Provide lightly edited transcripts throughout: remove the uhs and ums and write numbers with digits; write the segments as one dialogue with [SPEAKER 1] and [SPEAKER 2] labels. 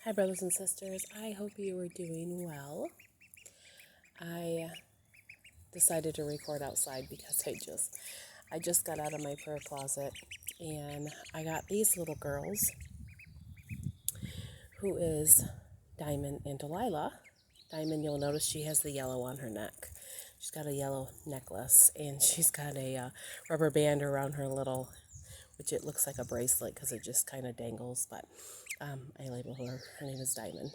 [SPEAKER 1] Hi, brothers and sisters. I hope you are doing well. I decided to record outside because I just got out of my prayer closet and I got these little girls, who is Diamond and Delilah. Diamond, you'll notice she has the yellow on her neck. She's got a yellow necklace and she's got a rubber band around her little, which it looks like a bracelet because it just kind of dangles, but I label her. Her name is Diamond.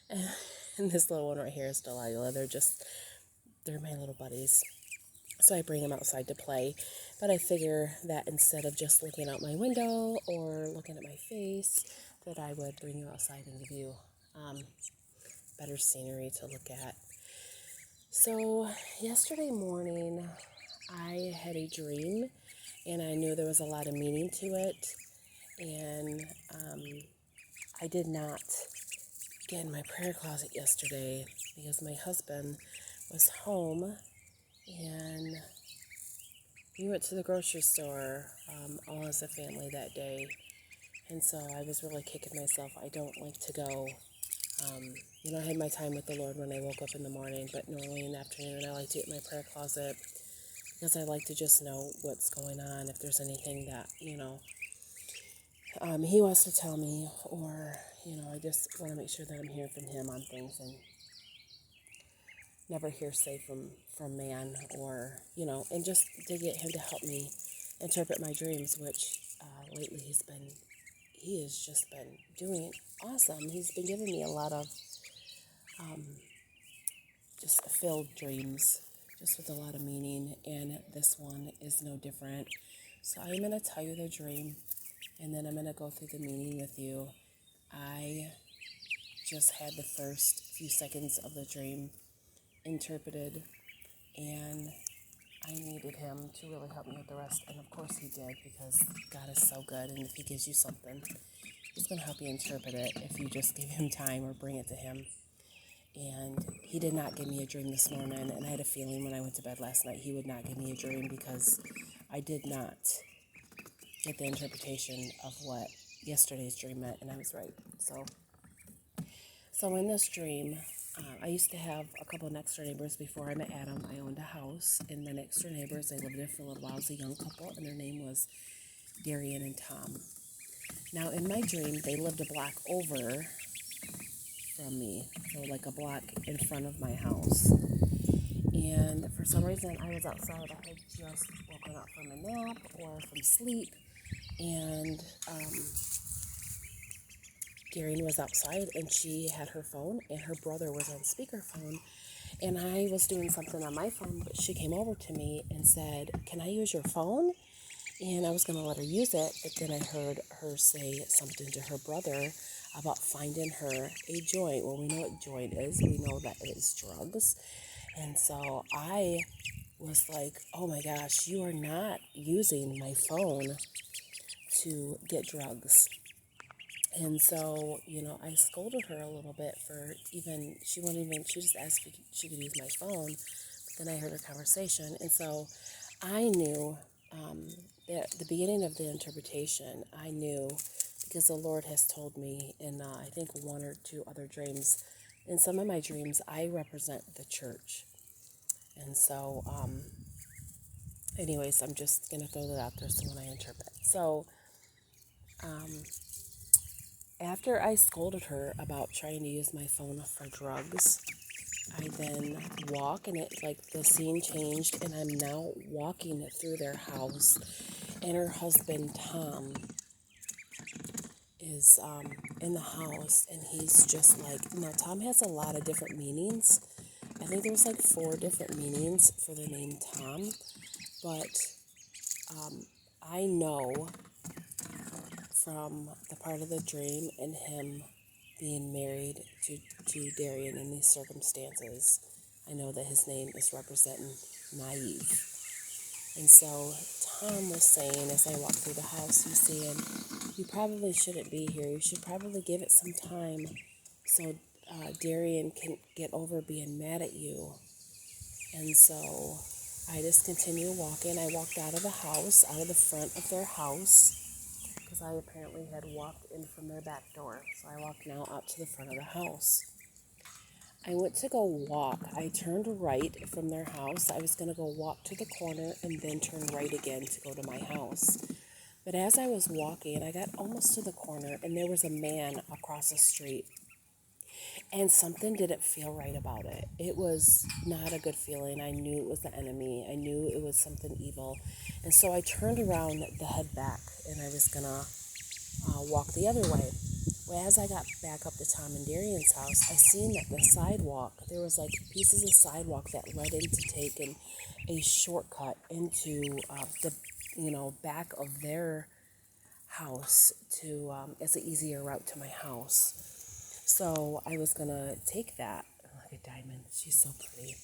[SPEAKER 1] And this little one right here is Delilah. They're my little buddies. So I bring them outside to play. But I figure that instead of just looking out my window or looking at my face, that I would bring you outside and give you better scenery to look at. So yesterday morning, I had a dream, and I knew there was a lot of meaning to it. And I did not get in my prayer closet yesterday because my husband was home and we went to the grocery store all as a family that day. And so I was really kicking myself. I don't like to go. I had my time with the Lord when I woke up in the morning, but normally in the afternoon I like to get in my prayer closet because I like to just know what's going on, if there's anything that, he wants to tell me, or, I just want to make sure that I'm hearing from him on things and never hearsay from man, or, and just to get him to help me interpret my dreams, which lately he has just been doing awesome. He's been giving me a lot of just filled dreams, just with a lot of meaning, and this one is no different. So I'm going to tell you the dream, and then I'm going to go through the meaning with you. I just had the first few seconds of the dream interpreted, and I needed him to really help me with the rest, and of course he did, because God is so good, and if he gives you something, he's going to help you interpret it if you just give him time or bring it to him. And he did not give me a dream this morning, and I had a feeling when I went to bed last night he would not give me a dream, because I did not get the interpretation of what yesterday's dream meant, and I was right. So in this dream, I used to have a couple of next door neighbors before I met Adam. I owned a house, and my next door neighbors, I lived there for a little while. I was a young couple, and their name was Darian and Tom. Now, in my dream, they lived a block over from me, so like a block in front of my house. And for some reason, I was outside. I had just woken up from a nap or from sleep, and Darian was outside, and she had her phone, and her brother was on speakerphone. And I was doing something on my phone, but she came over to me and said, "Can I use your phone?" And I was going to let her use it, but then I heard her say something to her brother about finding her a joint. Well, we know what joint is. We know that it is drugs. And so I was like, oh my gosh, you are not using my phone to get drugs. And so, I scolded her a little bit for she just asked if she could use my phone. But then I heard her conversation. And so I knew at the beginning of the interpretation, I knew, because the Lord has told me in, I think, one or two other dreams. In some of my dreams, I represent the church. And so, anyways, I'm just going to throw that out there so when I interpret. So, after I scolded her about trying to use my phone for drugs, I then walk, and the scene changed, and I'm now walking through their house, and her husband Tom is in the house, and he's just now Tom has a lot of different meanings. I think there's 4 different meanings for the name Tom, but I know from the part of the dream and him being married to Darian in these circumstances, I know that his name is representing naive. And so Tom was saying, as I walked through the house, he's saying, you probably shouldn't be here. You should probably give it some time so Darian can get over being mad at you. And so I just continue walking. I walked out of the house, out of the front of their house. because I apparently had walked in from their back door. So I walked now out to the front of the house. I went to go walk. I turned right from their house. I was going to go walk to the corner and then turn right again to go to my house. But as I was walking, I got almost to the corner and there was a man across the street. And something didn't feel right about it. It was not a good feeling. I knew it was the enemy. I knew it was something evil. And so I turned around to head back, and I was going to walk the other way. Well, as I got back up to Tom and Darian's house, I seen that the sidewalk, there was like pieces of sidewalk that led into taking a shortcut into the back of their house to as an easier route to my house. So I was going to take that. Look at Diamond. She's so pretty.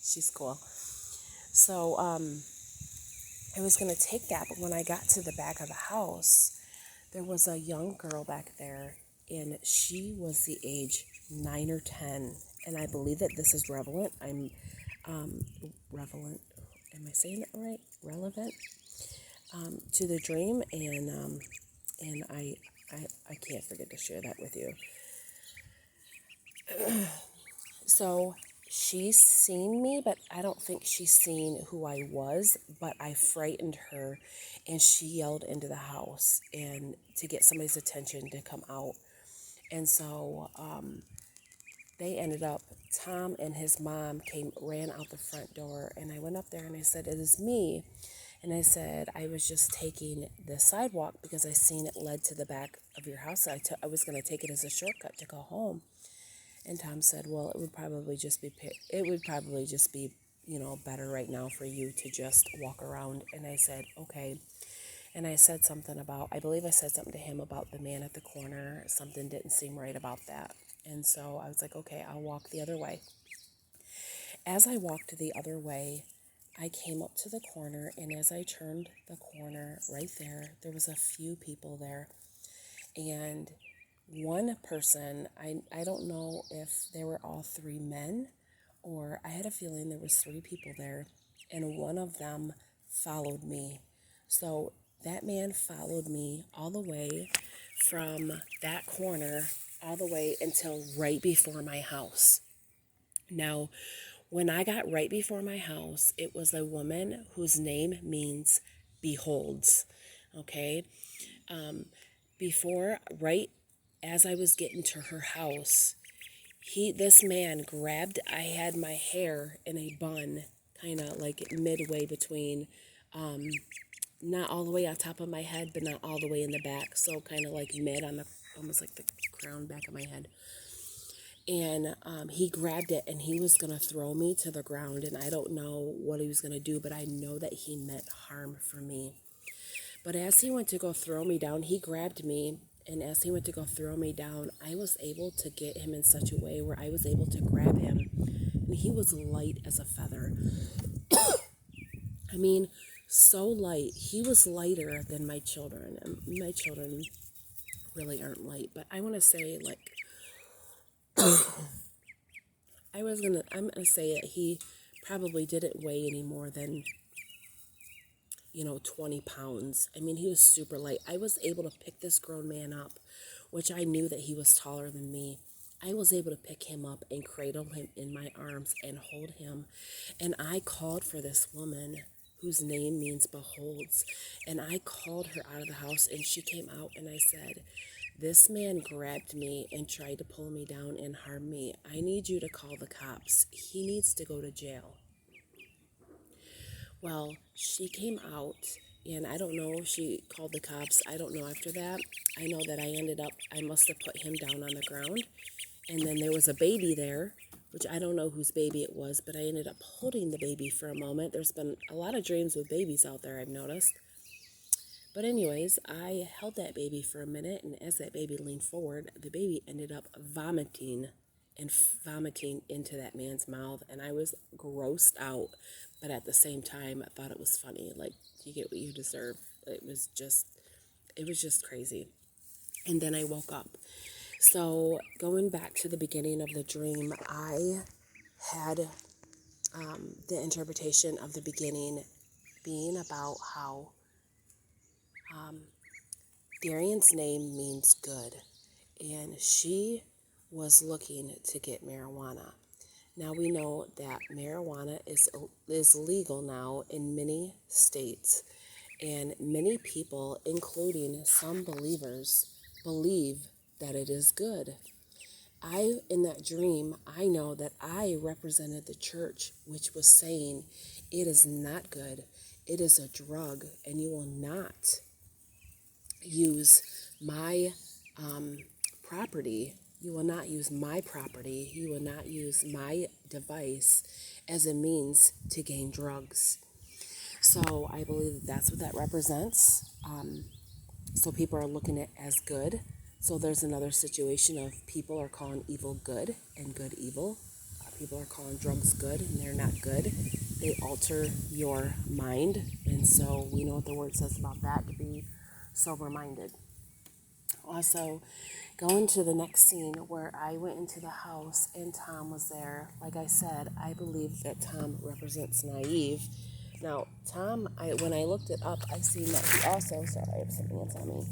[SPEAKER 1] She's cool. So I was going to take that, but when I got to the back of the house, there was a young girl back there, and she was the age 9 or 10. And I believe that this is relevant. Relevant. Am I saying it right? Relevant to the dream, and I can't forget to share that with you. So she's seen me, but I don't think she's seen who I was, but I frightened her, and she yelled into the house and to get somebody's attention to come out. And so they ended up, Tom and his mom ran out the front door, and I went up there and I said, "It is me." And I said, "I was just taking the sidewalk because I seen it led to the back of your house. I was going to take it as a shortcut to go home." And Tom said, "Well, it would probably just be, better right now for you to just walk around." And I said, "Okay." And I said something about, I believe I said something to him about the man at the corner. Something didn't seem right about that. And so I was like, "Okay, I'll walk the other way." As I walked the other way, I came up to the corner, and as I turned the corner right there was a few people there. And one person, I don't know if they were all three men, or I had a feeling there was three people there, and one of them followed me. So that man followed me all the way from that corner all the way until right before my house. Now, when I got right before my house, it was a woman whose name means beholds. Okay? Right as I was getting to her house, this man grabbed, I had my hair in a bun, kind of like midway between, not all the way on top of my head, but not all the way in the back. So kind of like mid on almost like the crown back of my head. And he grabbed it, and he was going to throw me to the ground. And I don't know what he was going to do, but I know that he meant harm for me. But as he went to go throw me down, he grabbed me. And as he went to go throw me down, I was able to get him in such a way where I was able to grab him. And he was light as a feather. I mean, so light. He was lighter than my children. And my children really aren't light. But I want to say, like, I'm gonna say it. He probably didn't weigh any more than 20 pounds. I mean, he was super light. I was able to pick this grown man up, which I knew that he was taller than me. I was able to pick him up and cradle him in my arms and hold him. And I called for this woman whose name means beholds. And I called her out of the house, and she came out, and I said, "This man grabbed me and tried to pull me down and harm me. I need you to call the cops. He needs to go to jail." Well, she came out, and I don't know if she called the cops. I don't know after that. I know that I must have put him down on the ground, and then there was a baby there, which I don't know whose baby it was, but I ended up holding the baby for a moment. There's been a lot of dreams with babies out there, I've noticed. But anyways, I held that baby for a minute, and as that baby leaned forward, the baby ended up vomiting into that man's mouth, and I was grossed out, but at the same time, I thought it was funny. Like, you get what you deserve. It was just crazy. And then I woke up. So going back to the beginning of the dream, I had the interpretation of the beginning being about how Darian's name means good, and she was looking to get marijuana. Now we know that marijuana is legal now in many states, and many people, including some believers, believe that it is good. In that dream, I know that I represented the church, which was saying it is not good. It is a drug, and you will not use my property. You will not use my property. You will not use my device as a means to gain drugs. So I believe that that's what that represents. So people are looking at it as good. So there's another situation of people are calling evil good and good evil. People are calling drugs good and they're not good. They alter your mind. And so we know what the word says about that, to be sober-minded. Also, going to the next scene where I went into the house and Tom was there. Like I said, I believe that Tom represents naive. Now, Tom, when I looked it up, I seen that he also, sorry, I have something else on me.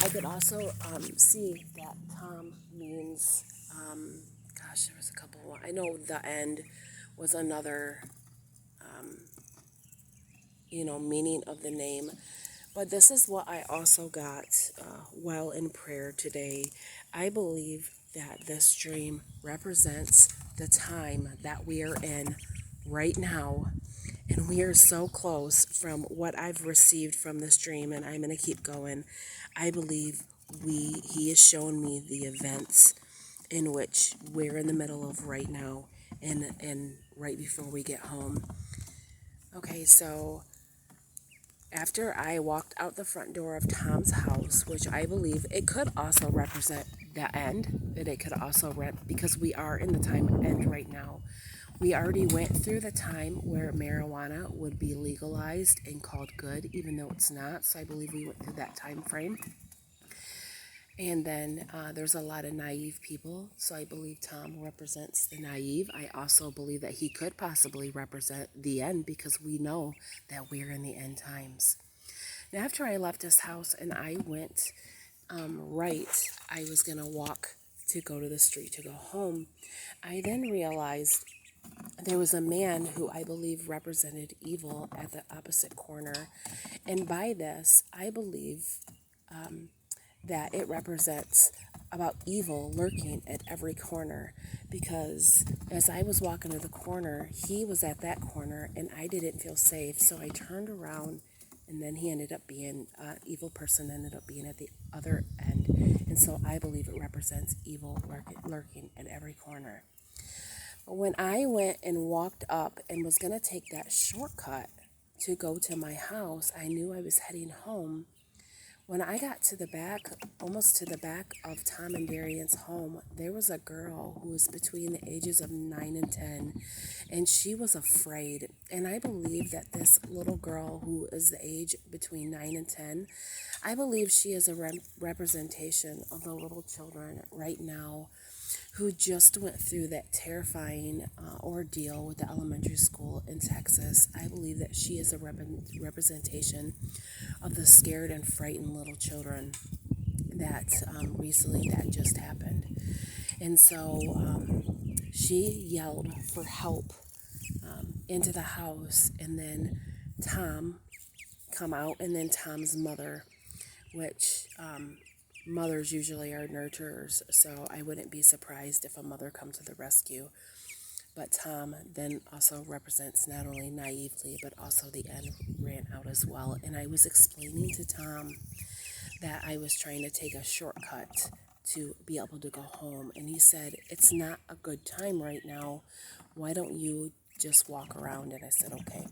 [SPEAKER 1] I could also see that Tom means, there was a couple more. I know the end was another, meaning of the name. But this is what I also got while in prayer today. I believe that this dream represents the time that we are in right now. And we are so close from what I've received from this dream, and I'm going to keep going. I believe he has shown me the events in which we're in the middle of right now and right before we get home. Okay, so after I walked out the front door of Tom's house, which I believe it could also represent the end, that it could also because we are in the time end right now. We already went through the time where marijuana would be legalized and called good, even though it's not. So I believe we went through that time frame. And then there's a lot of naive people. So I believe Tom represents the naive. I also believe that he could possibly represent the end because we know that we're in the end times. Now, after I left his house and I went right, I was going to walk to go to the street to go home. I then realized there was a man who I believe represented evil at the opposite corner. And by this, I believe that it represents about evil lurking at every corner, because as I was walking to the corner, he was at that corner and I didn't feel safe. So I turned around and then he ended up being, evil person ended up being at the other end. And so I believe it represents evil lurking at every corner. But when I went and walked up and was going to take that shortcut to go to my house, I knew I was heading home. When I got to the back, almost to the back of Tom and Darian's home, there was a girl who was between the ages of 9 and 10, and she was afraid. And I believe that this little girl who is the age between 9 and 10, I believe she is a representation of the little children right now who just went through that terrifying ordeal with the elementary school in Texas. I believe that she is a representation of the scared and frightened little children that recently that just happened. And so she yelled for help into the house, and then Tom come out, and then Tom's mother, which mothers usually are nurturers, so I wouldn't be surprised if a mother comes to the rescue. But Tom then also represents not only naively, but also the end ran out as well. And I was explaining to Tom that I was trying to take a shortcut to be able to go home. And he said, it's not a good time right now. Why don't you just walk around? And I said, okay.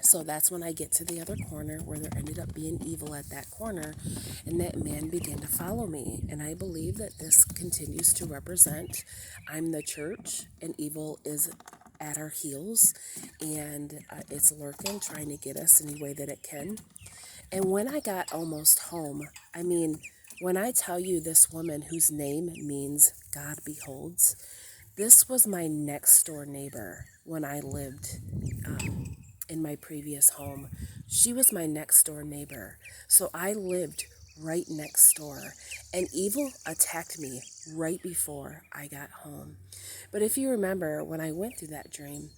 [SPEAKER 1] So that's when I get to the other corner where there ended up being evil at that corner, and that man began to follow me. And I believe that this continues to represent I'm the church and evil is at our heels, and it's lurking, trying to get us any way that it can. And when I got almost home, I mean, when I tell you this woman whose name means God beholds, this was my next door neighbor when I lived in my previous home. She was my next door neighbor. So I lived right next door, and evil attacked me right before I got home. But if you remember, when I went through that dream,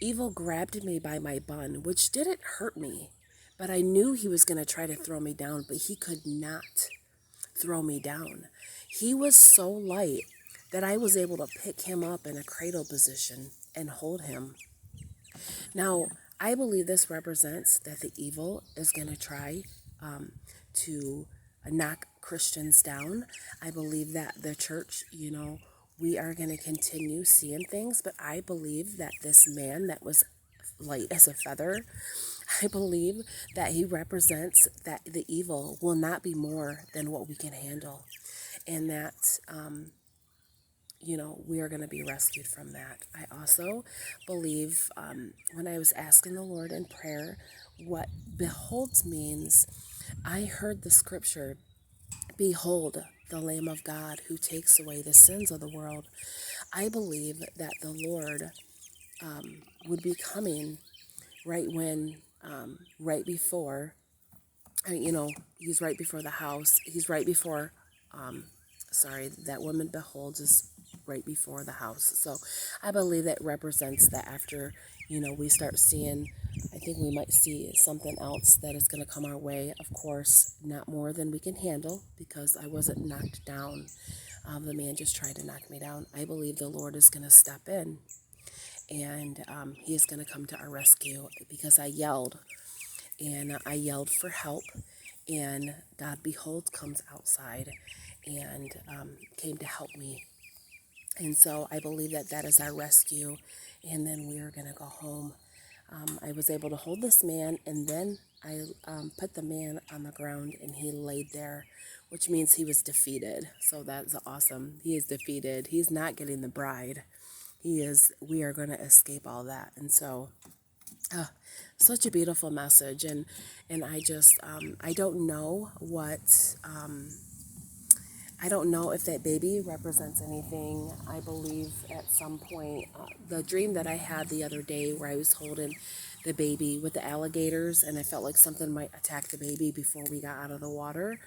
[SPEAKER 1] evil grabbed me by my bun, which didn't hurt me, but I knew he was going to try to throw me down, but he could not throw me down. He was so light that I was able to pick him up in a cradle position and hold him. Now, I believe this represents that the evil is going to try to knock Christians down. I believe that the church, we are going to continue seeing things, but I believe that this man that was light as a feather, I believe that he represents that the evil will not be more than what we can handle, and that we are going to be rescued from that. I also believe when I was asking the Lord in prayer what beholds means, I heard the scripture, behold the Lamb of God who takes away the sins of the world. I believe that the Lord would be coming right before, he's right before the house. He's right before, that woman beholds is right before the house. So I believe that represents that after, we start seeing, I think we might see something else that is going to come our way. Of course, not more than we can handle, because I wasn't knocked down. The man just tried to knock me down. I believe the Lord is going to step in, and he is going to come to our rescue, because I yelled for help, and God behold comes outside and came to help me. And so I believe that that is our rescue, and then we are going to go home. I was able to hold this man, and then I put the man on the ground, and he laid there, which means he was defeated. So that's awesome. He is defeated. He's not getting the bride. We are going to escape all that. And so such a beautiful message. And I just, I don't know I don't know if that baby represents anything. I believe at some point, the dream that I had the other day where I was holding the baby with the alligators, and I felt like something might attack the baby before we got out of the water,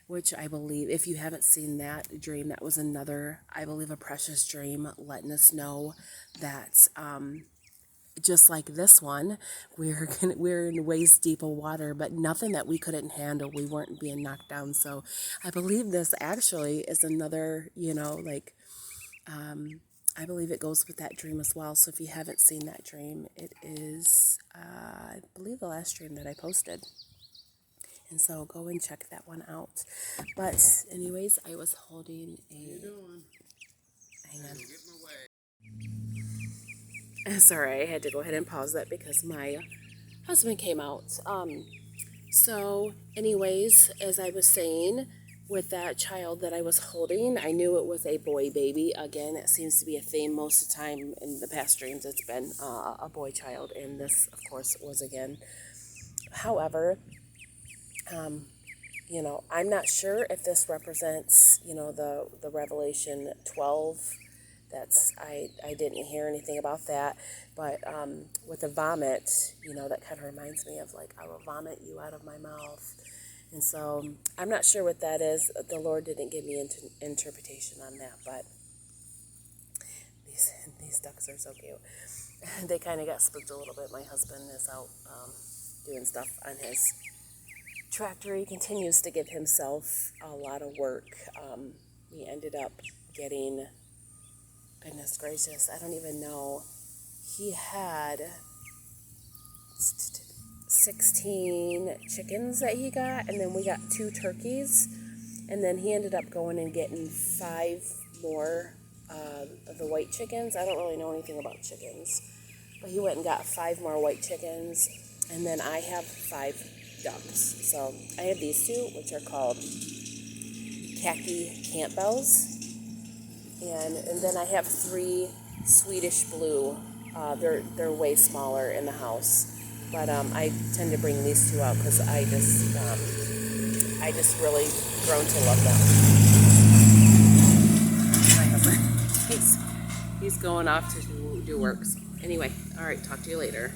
[SPEAKER 1] which I believe, if you haven't seen that dream, that was another, I believe, a precious dream, letting us know that just like this one, we're in waist deep of water, but nothing that we couldn't handle. We weren't being knocked down. So I believe this actually is another, I believe it goes with that dream as well. So if you haven't seen that dream, it is, I believe, the last dream that I posted. And so go and check that one out. But anyways, I was holding hang on. Sorry, I had to go ahead and pause that because my husband came out. So anyways, as I was saying, with that child that I was holding, I knew it was a boy baby. Again, it seems to be a theme most of the time in the past dreams. It's been a boy child, and this, of course, was again. However, I'm not sure if this represents, the Revelation 12. I didn't hear anything about that, but with the vomit, that kind of reminds me of I will vomit you out of my mouth. And so I'm not sure what that is. The Lord didn't give me interpretation on that, but these ducks are so cute. They kind of got spooked a little bit. My husband is out doing stuff on his tractor. He continues to give himself a lot of work. He ended up getting, goodness gracious, I don't even know. He had 16 chickens that he got, and then we got 2 turkeys, and then he ended up going and getting 5 more of the white chickens. I don't really know anything about chickens, but he went and got 5 more white chickens, and then I have 5 ducks. So I have these 2, which are called khaki Campbells. And then I have 3 Swedish blue. They're way smaller in the house, but I tend to bring these 2 out because I just really grown to love them. My husband, he's going off to do work. So anyway, all right, talk to you later.